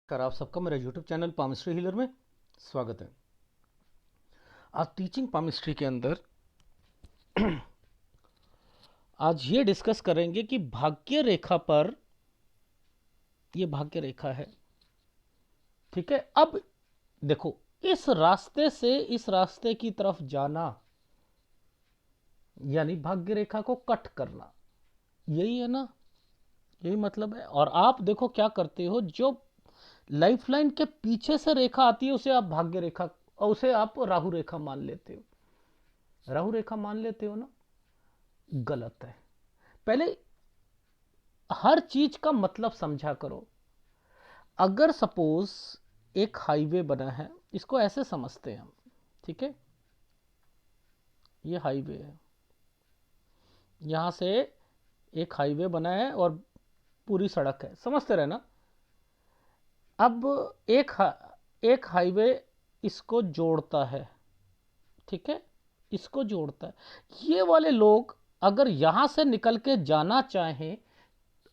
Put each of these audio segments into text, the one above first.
कर आप सबका मेरा यूट्यूब चैनल पामिस्ट्री हीलर में स्वागत है। आज टीचिंग पामिस्ट्री के अंदर आज ये डिस्कस करेंगे कि भाग्य रेखा पर, ये भाग्य रेखा है, ठीक है। अब देखो, इस रास्ते से इस रास्ते की तरफ जाना यानी भाग्य रेखा को कट करना, यही है ना, यही मतलब है। और आप देखो क्या करते हो, जो लाइफलाइन के पीछे से रेखा आती है उसे आप भाग्य रेखा और उसे आप राहु रेखा मान लेते हो। राहु रेखा मान लेते हो ना, गलत है। पहले हर चीज का मतलब समझा करो। अगर सपोज एक हाईवे बना है, इसको ऐसे समझते हैं हम, ठीक है। ये हाईवे है, यहां से एक हाईवे बना है और पूरी सड़क है, समझते रहे ना। अब एक हाईवे इसको जोड़ता है, ठीक है, इसको जोड़ता है। ये वाले लोग अगर यहां से निकल के जाना चाहें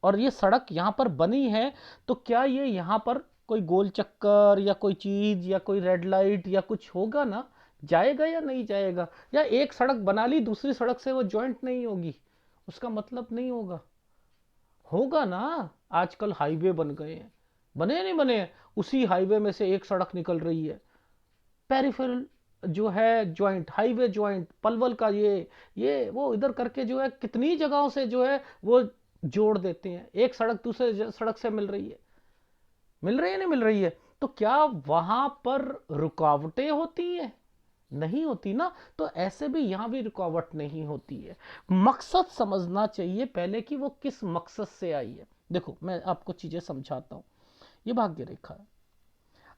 और ये सड़क यहां पर बनी है, तो क्या ये यहां पर कोई गोल चक्कर या कोई चीज या कोई रेड लाइट या कुछ होगा ना, जाएगा या नहीं जाएगा? या एक सड़क बना ली, दूसरी सड़क से वो ज्वाइंट नहीं होगी, उसका मतलब नहीं होगा, होगा ना। आजकल हाईवे बन गए हैं, बने नहीं बने हैं, उसी हाईवे में से एक सड़क निकल रही है, पेरिफेरल जो है ज्वाइंट, हाईवे ज्वाइंट, पलवल का ये वो इधर करके जो है कितनी जगहों से जो है वो जोड़ देते हैं। एक सड़क दूसरे सड़क से मिल रही है, मिल रही है, नहीं मिल रही है, तो क्या वहां पर रुकावटें होती हैं? नहीं होती ना। तो ऐसे भी यहां भी रुकावट नहीं होती है। मकसद समझना चाहिए पहले कि वो किस मकसद से आई है। देखो मैं आपको चीजें समझाता हूं। ये भाग्य रेखा है।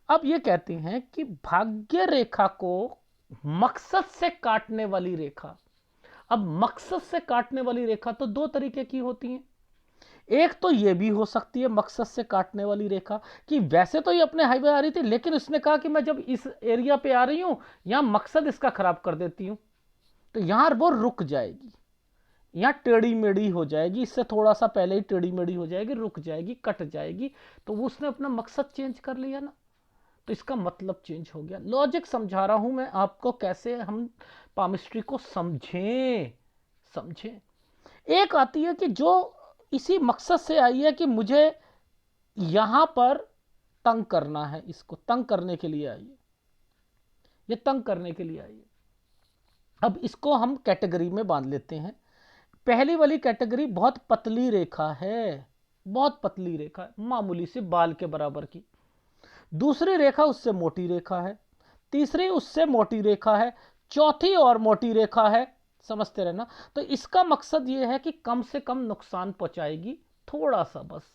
अब ये कहते हैं कि भाग्य रेखा को मकसद से काटने वाली रेखा, अब मकसद से काटने वाली रेखा तो दो तरीके की होती हैं। एक तो ये भी हो सकती है मकसद से काटने वाली रेखा कि वैसे तो ये अपने हाईवे आ रही थी, लेकिन इसने कहा कि मैं जब इस एरिया पे आ रही हूं, यहां मकसद इसका खराब कर देती हूं, तो यहां वो रुक जाएगी, यहां टेढ़ी मेढ़ी हो जाएगी, इससे थोड़ा सा पहले ही टेढ़ी मेढ़ी हो जाएगी, रुक जाएगी, कट जाएगी। तो उसने अपना मकसद चेंज कर लिया ना, तो इसका मतलब चेंज हो गया। लॉजिक समझा रहा हूं मैं आपको, कैसे हम पामिस्ट्री को समझें। समझें। एक आती है कि जो इसी मकसद से आई है कि मुझे यहां पर तंग करना है, इसको तंग करने के लिए आई है, ये तंग करने के लिए आई है। अब इसको हम कैटेगरी में बांध लेते हैं। पहली वाली कैटेगरी बहुत पतली रेखा है, बहुत पतली रेखा है, मामूली सी बाल के बराबर की। दूसरी रेखा उससे मोटी रेखा है, तीसरी उससे मोटी रेखा है, चौथी और मोटी रेखा है, समझते रहना। तो इसका मकसद यह है कि कम से कम नुकसान पहुंचाएगी, थोड़ा सा, बस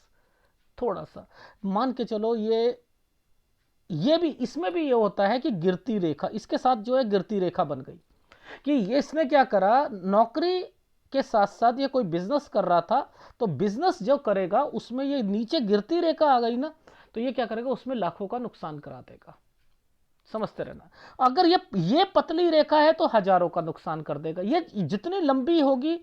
थोड़ा सा। मान के चलो ये भी, इसमें भी ये होता है कि गिरती रेखा इसके साथ जो है गिरती रेखा बन गई कि ये इसने क्या करा, नौकरी के साथ साथ ये कोई बिजनेस कर रहा था, तो बिजनेस जो करेगा उसमें ये नीचे गिरती रेखा आ गई ना, तो ये क्या करेगा, उसमें लाखों का नुकसान करा देगा, समझते रहना। अगर ये पतली रेखा है तो हजारों का नुकसान कर देगा, ये जितनी लंबी होगी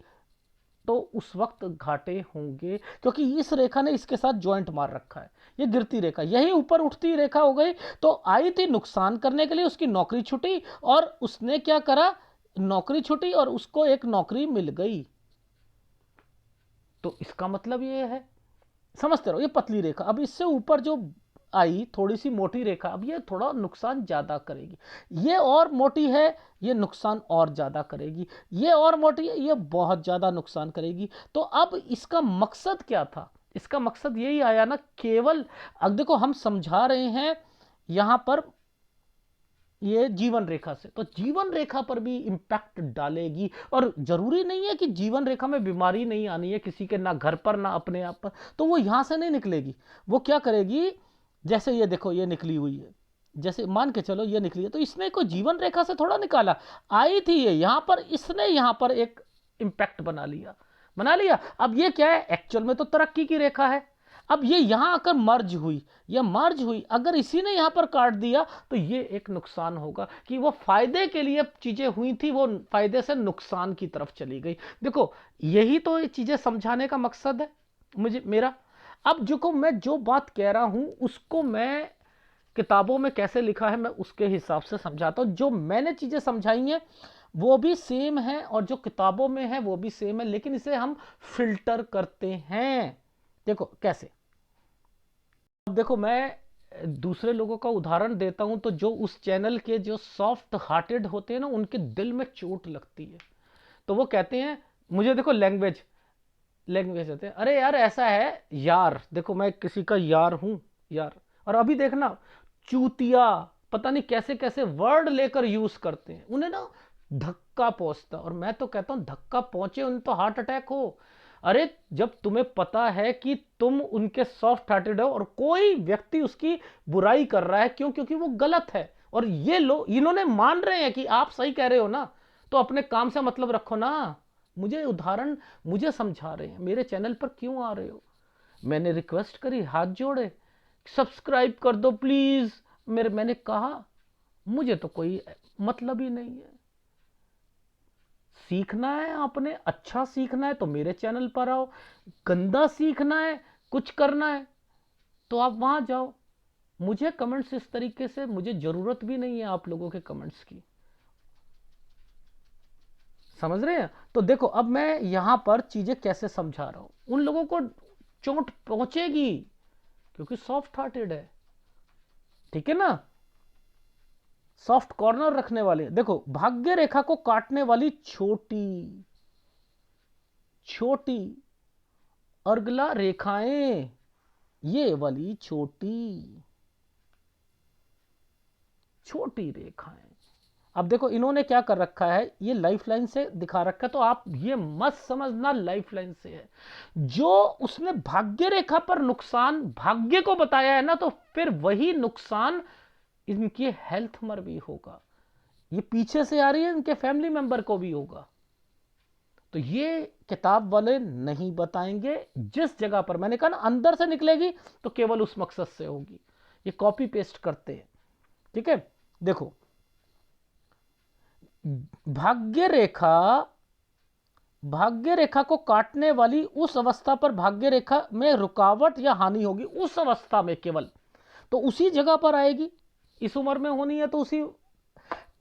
तो उस वक्त घाटे होंगे, क्योंकि इस रेखा ने इसके साथ ज्वाइंट मार रखा है। ये गिरती रेखा, यही ऊपर उठती रेखा हो गई, तो आई थी नुकसान करने के लिए, उसकी नौकरी छूटी और उसने क्या करा, नौकरी छूटी और उसको एक नौकरी मिल गई। तो इसका मतलब ये है, समझते रहो, ये पतली रेखा। अब इससे ऊपर जो आई थोड़ी सी मोटी रेखा, अब ये थोड़ा नुकसान ज्यादा करेगी, ये और मोटी है, ये नुकसान और ज्यादा करेगी, ये और मोटी है, ये बहुत ज्यादा नुकसान करेगी। तो अब इसका मकसद क्या था, इसका मकसद यही आया ना केवल। अब देखो हम समझा रहे हैं यहां पर ये जीवन रेखा से, तो जीवन रेखा पर भी इंपैक्ट डालेगी। और जरूरी नहीं है कि जीवन रेखा में बीमारी नहीं आनी है किसी के, ना घर पर ना अपने आप पर, तो वो यहां से नहीं निकलेगी। वो क्या करेगी, जैसे ये देखो ये निकली हुई है, जैसे मान के चलो ये निकली है, तो इसने कोई जीवन रेखा से थोड़ा निकाला, आई थी ये यहां पर, इसने यहां पर एक इंपैक्ट बना लिया, बना लिया। अब ये क्या है, एक्चुअल में तो तरक्की की रेखा है। अब ये यहां आकर मर्ज हुई, या मर्ज हुई, अगर इसी ने यहां पर काट दिया तो ये एक नुकसान होगा कि वो फायदे के लिए चीजें हुई थी, वो फायदे से नुकसान की तरफ चली गई। देखो यही तो ये चीजें समझाने का मकसद है मुझे, मेरा। अब मैं जो बात कह रहा हूं उसको मैं किताबों में कैसे लिखा है मैं उसके हिसाब से समझाता हूं। जो मैंने चीजें समझाई हैं वो भी सेम है और जो किताबों में है वो भी सेम है, लेकिन इसे हम फिल्टर करते हैं। देखो कैसे, अब देखो मैं दूसरे लोगों का उदाहरण देता हूं तो जो उस चैनल के जो सॉफ्ट हार्टेड होते हैं ना उनके दिल में चोट लगती है। तो वो कहते हैं मुझे, देखो लैंग्वेज लैंग्वेज होते हैं, अरे यार ऐसा है यार, देखो मैं किसी का यार हूं यार, और अभी देखना चूतिया, पता नहीं कैसे कैसे वर्ड लेकर यूज करते हैं, उन्हें ना धक्का पहुंचता। और मैं तो कहता हूं धक्का पहुंचे उन्हें तो हार्ट अटैक हो। अरे जब तुम्हें पता है कि तुम उनके सॉफ्ट हार्टेड हो और कोई व्यक्ति उसकी बुराई कर रहा है, क्यों? क्योंकि वो गलत है और ये लोग इन्होंने मान रहे हैं कि आप सही कह रहे हो ना, तो अपने काम से मतलब रखो ना। मुझे उदाहरण, मुझे समझा रहे हैं, मेरे चैनल पर क्यों आ रहे हो? मैंने रिक्वेस्ट करी, हाथ जोड़े, सब्सक्राइब कर दो प्लीज। मैंने कहा मुझे तो कोई मतलब ही नहीं है। सीखना है आपने, अच्छा सीखना है तो मेरे चैनल पर आओ, गंदा सीखना है, कुछ करना है तो आप वहां जाओ। मुझे कमेंट्स इस तरीके से, मुझे जरूरत भी नहीं है आप लोगों के कमेंट्स की। समझ रहे हैं? तो देखो अब मैं यहां पर चीजें कैसे समझा रहा हूं, उन लोगों को चोट पहुंचेगी क्योंकि सॉफ्ट हार्टेड है, ठीक है ना? सॉफ्ट कॉर्नर रखने वाले, देखो भाग्य रेखा को काटने वाली छोटी छोटी अर्गला रेखाएं, ये वाली छोटी छोटी रेखाएं। अब देखो इन्होंने क्या कर रखा है, ये लाइफ लाइन से दिखा रखा है, तो आप ये मत समझना लाइफ लाइन से है। जो उसने भाग्य रेखा पर नुकसान भाग्य को बताया है ना, तो फिर वही नुकसान इनकी हेल्थ में भी होगा। ये पीछे से आ रही है, इनके फैमिली मेंबर को भी होगा। तो ये किताब वाले नहीं बताएंगे। जिस जगह पर मैंने कहा ना अंदर से निकलेगी तो केवल उस मकसद से होगी। ये कॉपी पेस्ट करते हैं, ठीक है? देखो भाग्य रेखा, भाग्य रेखा को काटने वाली उस अवस्था पर भाग्य रेखा में रुकावट या हानि होगी, उस अवस्था में केवल, तो उसी जगह पर आएगी। इस उम्र में होनी है तो उसी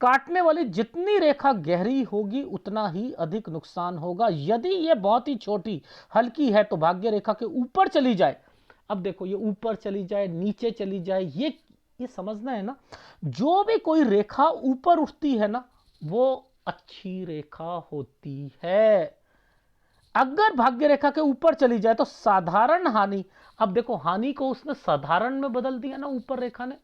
काटने वाली जितनी रेखा गहरी होगी उतना ही अधिक नुकसान होगा। यदि यह बहुत ही छोटी हल्की है तो भाग्य रेखा के ऊपर चली जाए, अब देखो ये ऊपर चली जाए नीचे चली जाए, ये समझना है ना। जो भी कोई रेखा ऊपर उठती है ना वो अच्छी रेखा होती है। अगर भाग्य रेखा के ऊपर चली जाए तो साधारण हानि, अब देखो हानि को उसने साधारण में बदल दिया ना ऊपर रेखा ने।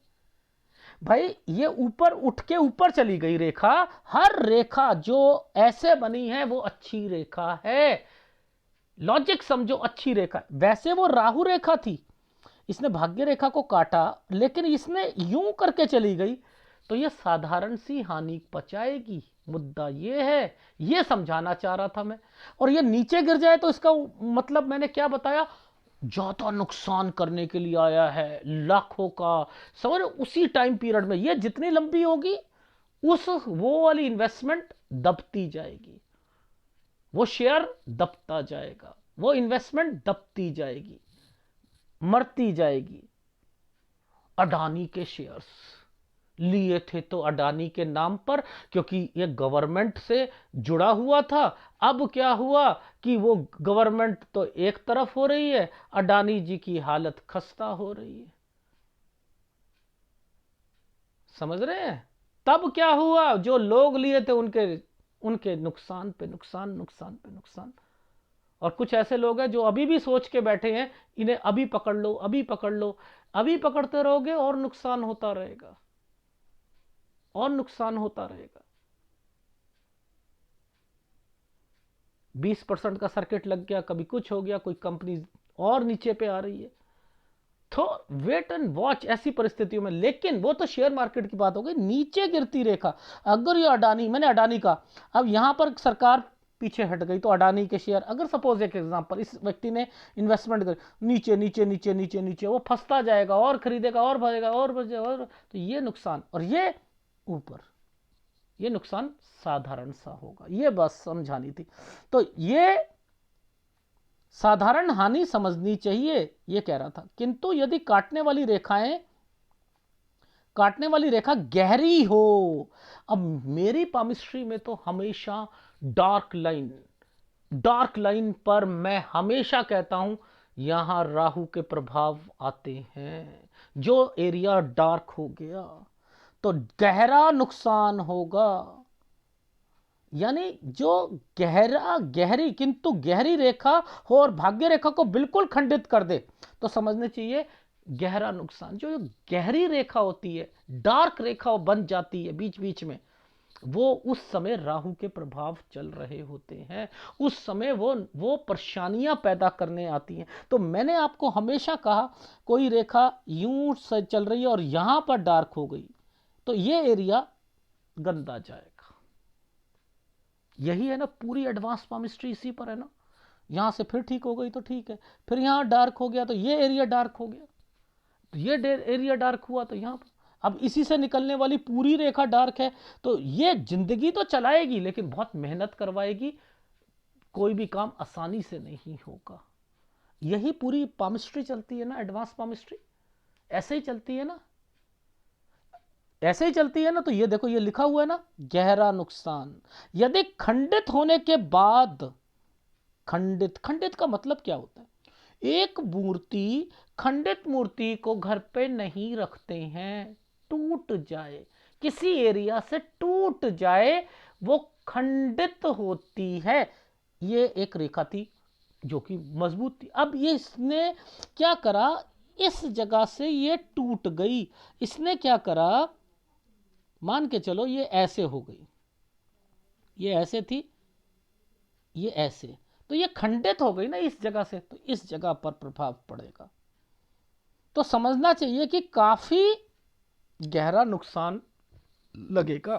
भाई ये ऊपर उठ के ऊपर चली गई रेखा, हर रेखा जो ऐसे बनी है वो अच्छी रेखा है। लॉजिक समझो, अच्छी रेखा। वैसे वो राहु रेखा थी, इसने भाग्य रेखा को काटा लेकिन इसने यूं करके चली गई, तो ये साधारण सी हानि पचाएगी। मुद्दा ये है, ये समझाना चाह रहा था मैं। और ये नीचे गिर जाए तो इसका मतलब मैंने क्या बताया, ज्यादा नुकसान करने के लिए आया है, लाखों का। समझ, उसी टाइम पीरियड में ये जितनी लंबी होगी उस वो वाली इन्वेस्टमेंट दबती जाएगी, वो शेयर दबता जाएगा, वो इन्वेस्टमेंट दबती जाएगी, मरती जाएगी। अडानी के शेयर्स लिए थे तो अडानी के नाम पर, क्योंकि ये गवर्नमेंट से जुड़ा हुआ था। अब क्या हुआ कि वो गवर्नमेंट तो एक तरफ हो रही है, अडानी जी की हालत खस्ता हो रही है। समझ रहे हैं? तब क्या हुआ, जो लोग लिए थे उनके उनके नुकसान पे नुकसान, नुकसान पे नुकसान। और कुछ ऐसे लोग हैं जो अभी भी सोच के बैठे हैं इन्हें अभी पकड़ लो, अभी पकड़ लो। अभी पकड़ते रहोगे और नुकसान होता रहेगा, और नुकसान होता रहेगा। 20% का सर्किट लग गया, कभी कुछ हो गया, कोई कंपनी और नीचे पे आ रही है, तो वेट एंड वॉच ऐसी परिस्थितियों में। लेकिन वो तो शेयर मार्केट की बात हो गई, नीचे गिरती रेखा। अगर ये अडानी, मैंने अडानी का, अब यहां पर सरकार पीछे हट गई तो अडानी के शेयर, अगर सपोज एक एग्जांपल, इस व्यक्ति ने इन्वेस्टमेंट कर, नीचे नीचे नीचे नीचे नीचे, वो फंसता जाएगा और खरीदेगा और भरेगा और भरेगा, और तो ये नुकसान, और ये ऊपर, ये नुकसान साधारण सा होगा। ये बस समझानी थी। तो ये साधारण हानि समझनी चाहिए, ये कह रहा था। किंतु यदि काटने वाली रेखा गहरी हो, अब मेरी पामिस्ट्री में तो हमेशा डार्क लाइन पर मैं हमेशा कहता हूं यहां राहु के प्रभाव आते हैं। जो एरिया डार्क हो गया तो गहरा नुकसान होगा। यानी जो गहरी रेखा हो और भाग्य रेखा को बिल्कुल खंडित कर दे तो समझने चाहिए गहरा नुकसान। जो गहरी रेखा होती है, डार्क रेखा बन जाती है बीच बीच में, वो उस समय राहु के प्रभाव चल रहे होते हैं। उस समय वो परेशानियां पैदा करने आती हैं। तो मैंने आपको हमेशा कहा कोई रेखा यूं से चल रही है और यहां पर डार्क हो गई तो ये एरिया गंदा जाएगा। यही है ना, पूरी एडवांस पामिस्ट्री इसी पर है ना। यहां से फिर ठीक हो गई तो ठीक है, फिर यहां डार्क हो गया तो ये एरिया डार्क हो गया, तो ये एरिया डार्क हुआ तो यहां पर अब इसी से निकलने वाली पूरी रेखा डार्क है। तो ये जिंदगी तो चलाएगी लेकिन बहुत मेहनत करवाएगी, कोई भी काम आसानी से नहीं होगा। यही पूरी पामिस्ट्री चलती है ना, एडवांस पामिस्ट्री ऐसे ही चलती है ना, ऐसे ही चलती है ना। तो ये देखो, ये लिखा हुआ है ना, गहरा नुकसान। यदि खंडित होने के बाद, खंडित का मतलब क्या होता है? एक मूर्ति, खंडित मूर्ति को घर पे नहीं रखते हैं। टूट जाए, किसी एरिया से टूट जाए, वो खंडित होती है। ये एक रेखा थी जो कि मजबूत थी। अब ये इसने क्या करा, इस जगह से ये टूट गई। इसने क्या करा, मान के चलो ये ऐसे हो गई, ये ऐसे थी, ये ऐसे, तो ये खंडित हो गई ना इस जगह से, तो इस जगह पर प्रभाव पड़ेगा। तो समझना चाहिए कि काफी गहरा नुकसान लगेगा।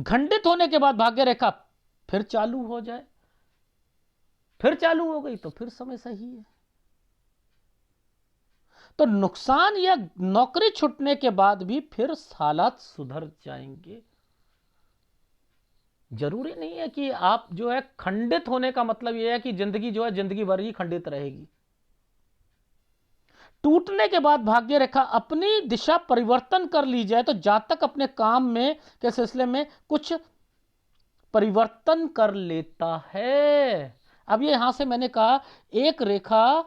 खंडित होने के बाद भाग्य रेखा फिर चालू हो जाए, फिर चालू हो गई तो फिर समय सही है। तो नुकसान या नौकरी छूटने के बाद भी फिर हालात सुधर जाएंगे। जरूरी नहीं है कि आप जो है, खंडित होने का मतलब यह है कि जिंदगी जो है जिंदगी भर ही खंडित रहेगी। टूटने के बाद भाग्य रेखा अपनी दिशा परिवर्तन कर ली जाए तो जातक अपने काम में के सिलसिले में कुछ परिवर्तन कर लेता है। अब ये यहां से मैंने कहा एक रेखा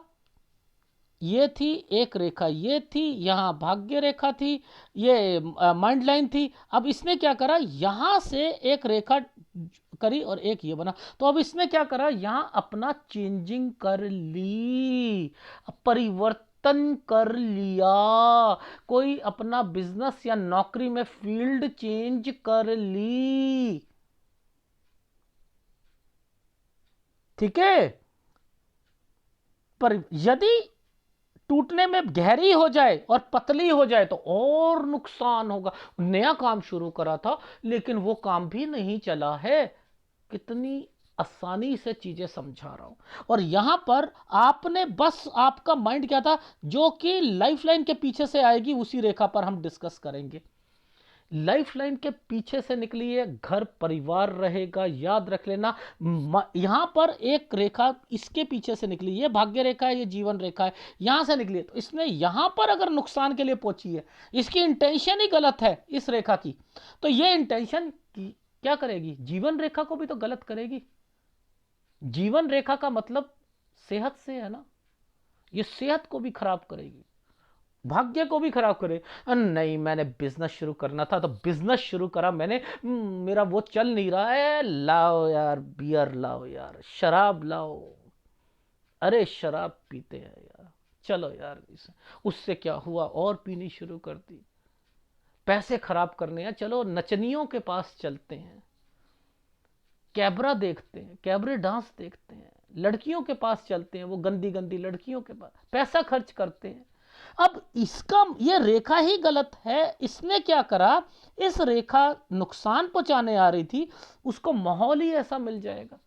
ये थी, एक रेखा ये थी, यहां भाग्य रेखा थी, ये माइंड लाइन थी। अब इसने क्या करा, यहां से एक रेखा करी और एक ये बना। तो अब इसने क्या करा, यहां अपना चेंजिंग कर ली, परिवर्तन कर लिया। कोई अपना बिजनेस या नौकरी में फील्ड चेंज कर ली। ठीक है। पर यदि टूटने में गहरी हो जाए और पतली हो जाए तो और नुकसान होगा। नया काम शुरू करा था लेकिन वो काम भी नहीं चला है। कितनी आसानी से चीजें समझा रहा हूं। और यहां पर आपने बस, आपका माइंड क्या था, जो कि लाइफ लाइन के पीछे से आएगी उसी रेखा पर हम डिस्कस करेंगे। लाइफ लाइन के पीछे से निकली है, घर परिवार रहेगा, याद रख लेना। यहां पर एक रेखा इसके पीछे से निकली, ये भाग्य रेखा है, ये जीवन रेखा है, यहां से निकली है। तो इसने यहां पर अगर नुकसान के लिए पहुंची है, इसकी इंटेंशन ही गलत है इस रेखा की, तो ये इंटेंशन क्या करेगी, जीवन रेखा को भी तो गलत करेगी। जीवन रेखा का मतलब सेहत से है ना, ये सेहत को भी खराब करेगी, भाग्य को भी खराब करे। नहीं, मैंने बिजनेस शुरू करना था तो बिजनेस शुरू करा मैंने, मेरा वो चल नहीं रहा है, लाओ यार बियर, लाओ यार शराब लाओ, अरे शराब पीते हैं यार, चलो यार उससे क्या हुआ, और पीनी शुरू कर दी। पैसे खराब करने हैं, चलो नचनियों के पास चलते हैं, कैबरा देखते हैं, कैबरे डांस देखते हैं, लड़कियों के पास चलते हैं, वो गंदी गंदी लड़कियों के पास पैसा खर्च करते हैं। अब इसका ये रेखा ही गलत है। इसने क्या करा, इस रेखा नुकसान पहुंचाने आ रही थी, उसको माहौल ही ऐसा मिल जाएगा।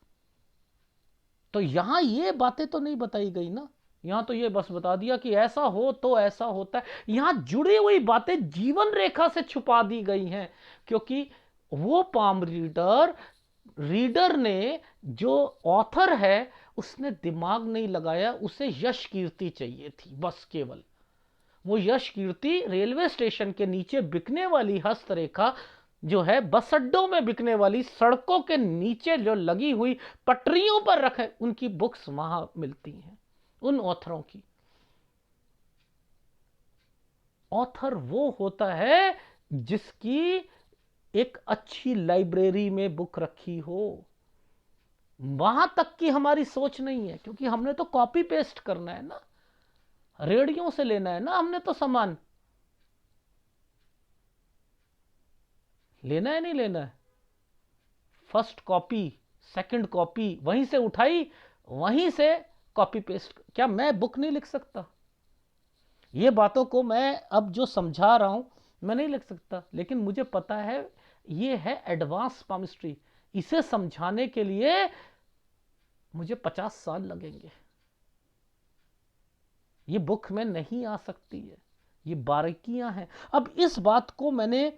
तो यहां ये बातें तो नहीं बताई गई ना, यहां तो ये बस बता दिया कि ऐसा हो तो ऐसा होता है। यहां जुड़ी हुई बातें जीवन रेखा से छुपा दी गई हैं, क्योंकि वो पाम रीडर रीडर ने, जो ऑथर है, उसने दिमाग नहीं लगाया, उसे यश कीर्ति चाहिए थी बस केवल। वो यश कीर्ति रेलवे स्टेशन के नीचे बिकने वाली हस्तरेखा जो है, बस अड्डों में बिकने वाली, सड़कों के नीचे जो लगी हुई पटरियों पर रखे, उनकी बुक्स वहां मिलती हैं, उन ऑथरों की। ऑथर वो होता है जिसकी एक अच्छी लाइब्रेरी में बुक रखी हो। वहां तक की हमारी सोच नहीं है, क्योंकि हमने तो कॉपी पेस्ट करना है ना, रेडियो से लेना है ना हमने तो सामान। लेना है नहीं लेना है, फर्स्ट कॉपी, सेकंड कॉपी वहीं से उठाई, वहीं से कॉपी पेस्ट। क्या मैं बुक नहीं लिख सकता? ये बातों को मैं अब जो समझा रहा हूं, मैं नहीं लिख सकता, लेकिन मुझे पता है ये है एडवांस पामिस्ट्री। इसे समझाने के लिए मुझे 50 साल लगेंगे। ये बुक में नहीं आ सकती है, ये बारीकियां हैं। अब इस बात को मैंने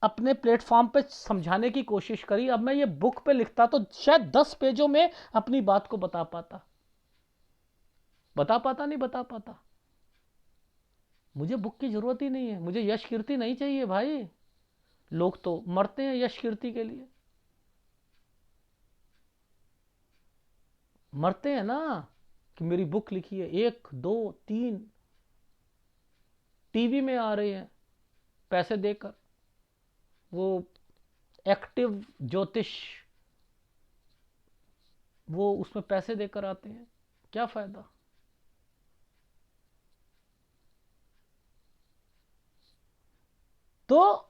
अपने प्लेटफॉर्म पे समझाने की कोशिश करी। अब मैं ये बुक पे लिखता तो शायद 10 पेजों में अपनी बात को बता पाता। नहीं बता पाता। मुझे बुक की जरूरत ही नहीं है, मुझे यश कीर्ति नहीं चाहिए भाई। लोग तो मरते हैं यश कीर्ति के लिए, मरते हैं ना, कि मेरी बुक लिखी है। 1 2 3 टीवी में आ रहे हैं पैसे देकर, वो एक्टिव ज्योतिष, वो उसमें पैसे देकर आते हैं, क्या फायदा? तो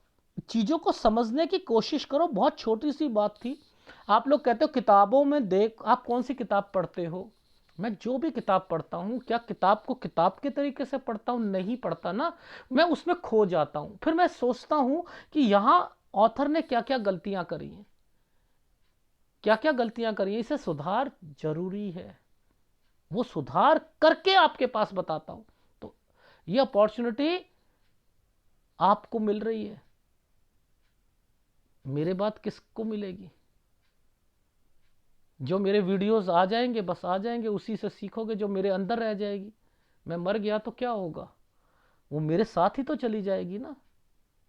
चीजों को समझने की कोशिश करो। बहुत छोटी सी बात थी। आप लोग कहते हो किताबों में देख, आप कौन सी किताब पढ़ते हो? मैं जो भी किताब पढ़ता हूं, क्या किताब को किताब के तरीके से पढ़ता हूं? नहीं पढ़ता ना। मैं उसमें खो जाता हूं, फिर मैं सोचता हूं कि यहां ऑथर ने क्या क्या गलतियां करी हैं, क्या क्या गलतियां करी हैं, इसे सुधार जरूरी है। वो सुधार करके आपके पास बताता हूं। तो ये अपॉर्चुनिटी आपको मिल रही है, मेरे बाद किसको मिलेगी? जो मेरे वीडियोस आ जाएंगे, बस आ जाएंगे, उसी से सीखोगे, जो मेरे अंदर रह जाएगी। मैं मर गया तो क्या होगा? वो मेरे साथ ही तो चली जाएगी ना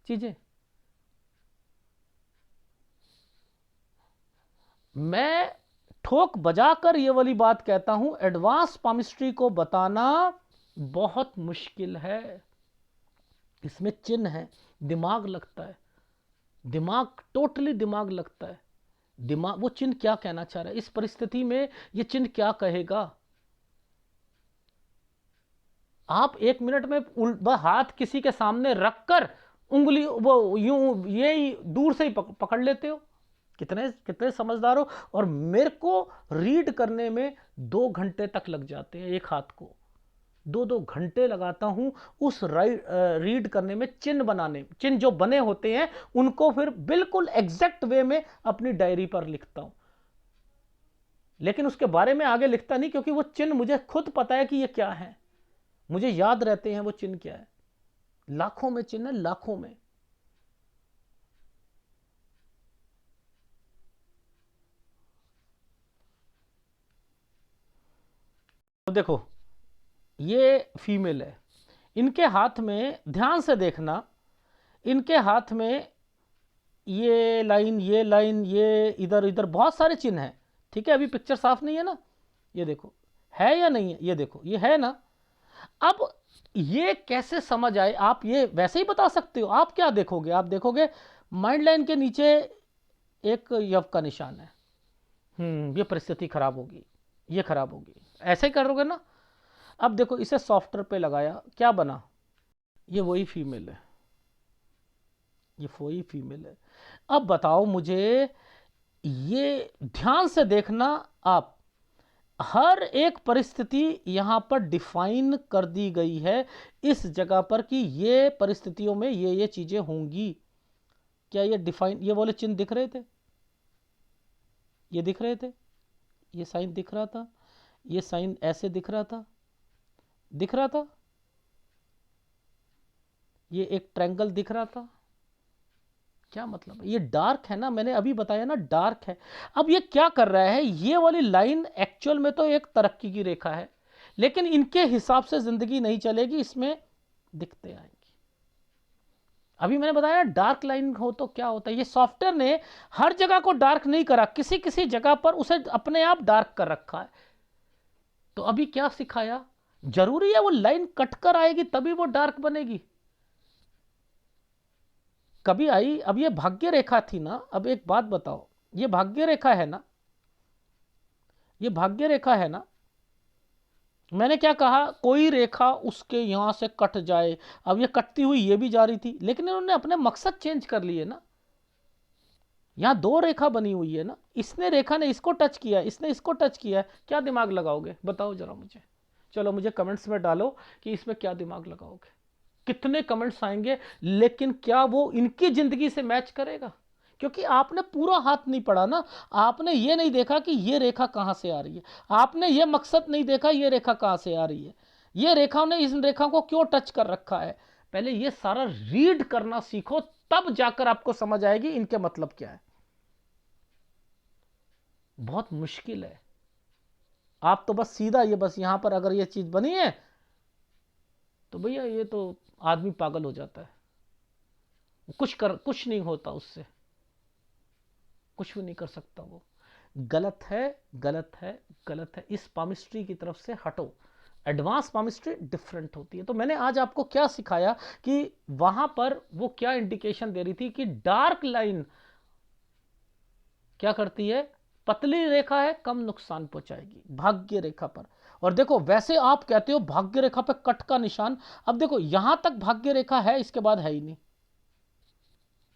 चीजें। मैं ठोक बजाकर ये वाली बात कहता हूं, एडवांस पामिस्ट्री को बताना बहुत मुश्किल है। इसमें चिन्ह है, दिमाग लगता है, दिमाग टोटली दिमाग लगता है। दिमाग वो चिन्ह क्या कहना चाह रहा है, इस परिस्थिति में ये चिन्ह क्या कहेगा। आप 1 मिनट में हाथ किसी के सामने रखकर उंगली वो यूं ये दूर से ही पकड़ लेते हो। कितने कितने समझदार हो। और मेरे को रीड करने में 2 घंटे तक लग जाते हैं, एक हाथ को 2 2 घंटे लगाता हूं उस रीड करने में, चिन्ह बनाने, चिन्ह जो बने होते हैं उनको फिर बिल्कुल एग्जैक्ट वे में अपनी डायरी पर लिखता हूं। लेकिन उसके बारे में आगे लिखता नहीं, क्योंकि वो चिन्ह मुझे खुद पता है कि ये क्या है, मुझे याद रहते हैं वो चिन्ह क्या है। लाखों में चिन्ह है, लाखों में। तो देखो, ये फीमेल है, इनके हाथ में ध्यान से देखना, इनके हाथ में ये लाइन, ये लाइन, ये इधर इधर बहुत सारे चिन्ह हैं। ठीक है, अभी पिक्चर साफ नहीं है ना, ये देखो है या नहीं है, ये देखो ये है ना। अब ये कैसे समझ आए? आप ये वैसे ही बता सकते हो। आप क्या देखोगे? आप देखोगे माइंड लाइन के नीचे एक यव का निशान है, ये परिस्थिति खराब होगी, ये खराब होगी, ऐसे ही करोगे ना। अब देखो इसे सॉफ्टवेयर पे लगाया, क्या बना? ये वही फीमेल है, ये वही फीमेल है। अब बताओ मुझे, ये ध्यान से देखना आप, हर एक परिस्थिति यहां पर डिफाइन कर दी गई है इस जगह पर कि ये परिस्थितियों में ये चीजें होंगी। क्या ये डिफाइन, ये वाले चिन्ह दिख रहे थे? ये दिख रहे थे, ये साइन दिख रहा था, ये साइन ऐसे दिख रहा था, दिख रहा था, ये एक ट्रायंगल दिख रहा था, क्या मतलब है? ये डार्क है ना, मैंने अभी बताया ना डार्क है। अब ये क्या कर रहा है, ये वाली लाइन एक्चुअल में तो एक तरक्की की रेखा है, लेकिन इनके हिसाब से जिंदगी नहीं चलेगी, इसमें दिखते आएंगे। अभी मैंने बताया डार्क लाइन हो तो क्या होता है, ये सॉफ्टवेयर ने हर जगह को डार्क नहीं करा, किसी किसी जगह पर उसे अपने आप डार्क कर रखा है। तो अभी क्या सिखाया, जरूरी है वो लाइन कट कर आएगी तभी वो डार्क बनेगी? कभी आई? अब ये भाग्य रेखा थी ना, अब एक बात बताओ, ये भाग्य रेखा है ना, ये भाग्य रेखा है ना, मैंने क्या कहा, कोई रेखा उसके यहां से कट जाए, अब ये कटती हुई ये भी जा रही थी, लेकिन इन्होंने अपने मकसद चेंज कर लिए ना। यहां दो रेखा बनी हुई है ना, इसने रेखा ने इसको टच किया, इसने इसको टच किया, क्या दिमाग लगाओगे बताओ जरा मुझे, चलो मुझे कमेंट्स में डालो कि इसमें क्या दिमाग लगाओगे। कितने कमेंट्स आएंगे, लेकिन क्या वो इनकी जिंदगी से मैच करेगा? क्योंकि आपने पूरा हाथ नहीं पढ़ा ना, आपने ये नहीं देखा कि ये रेखा कहां से आ रही है, आपने ये मकसद नहीं देखा ये रेखा कहां से आ रही है, ये रेखा ने इस रेखा को क्यों टच कर रखा है। पहले ये सारा रीड करना सीखो, तब जाकर आपको समझ आएगी इनके मतलब क्या है। बहुत मुश्किल है। आप तो बस सीधा ये, बस यहां पर अगर ये चीज बनी है तो भैया ये तो आदमी पागल हो जाता है, कुछ नहीं होता उससे, कुछ भी नहीं कर सकता वो। गलत है, गलत है, गलत है, इस पामिस्ट्री की तरफ से हटो। एडवांस पामिस्ट्री डिफरेंट होती है। तो मैंने आज आपको क्या सिखाया कि वहां पर वो क्या इंडिकेशन दे रही थी कि डार्क लाइन क्या करती है, पतली रेखा है, कम नुकसान पहुंचाएगी भाग्य रेखा पर। और देखो, वैसे आप कहते हो भाग्य रेखा पर कट का निशान, अब देखो यहां तक भाग्य रेखा है, इसके बाद है ही नहीं।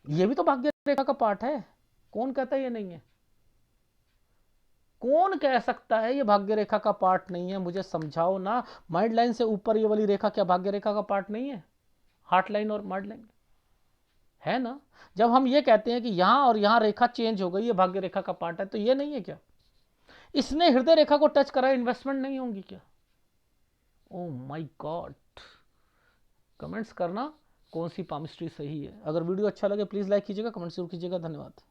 ये भी तो भाग्य रेखा का पार्ट है, कौन कहता है ये नहीं है? कौन कह सकता है ये भाग्य रेखा का पार्ट नहीं है? मुझे समझाओ ना। माइंड लाइन से ऊपर ये वाली रेखा क्या भाग्य रेखा का पार्ट नहीं है? हार्ट लाइन और माइंड लाइन है ना। जब हम ये कहते हैं कि यहां और यहां रेखा चेंज हो गई, ये भाग्य रेखा का पार्ट है, तो ये नहीं है क्या? इसने हृदय रेखा को टच करा, इन्वेस्टमेंट नहीं होंगी क्या? Oh my God. कमेंट्स करना कौन सी पामिस्ट्री सही है। अगर वीडियो अच्छा लगे प्लीज लाइक कीजिएगा, कमेंट जरूर कीजिएगा। धन्यवाद।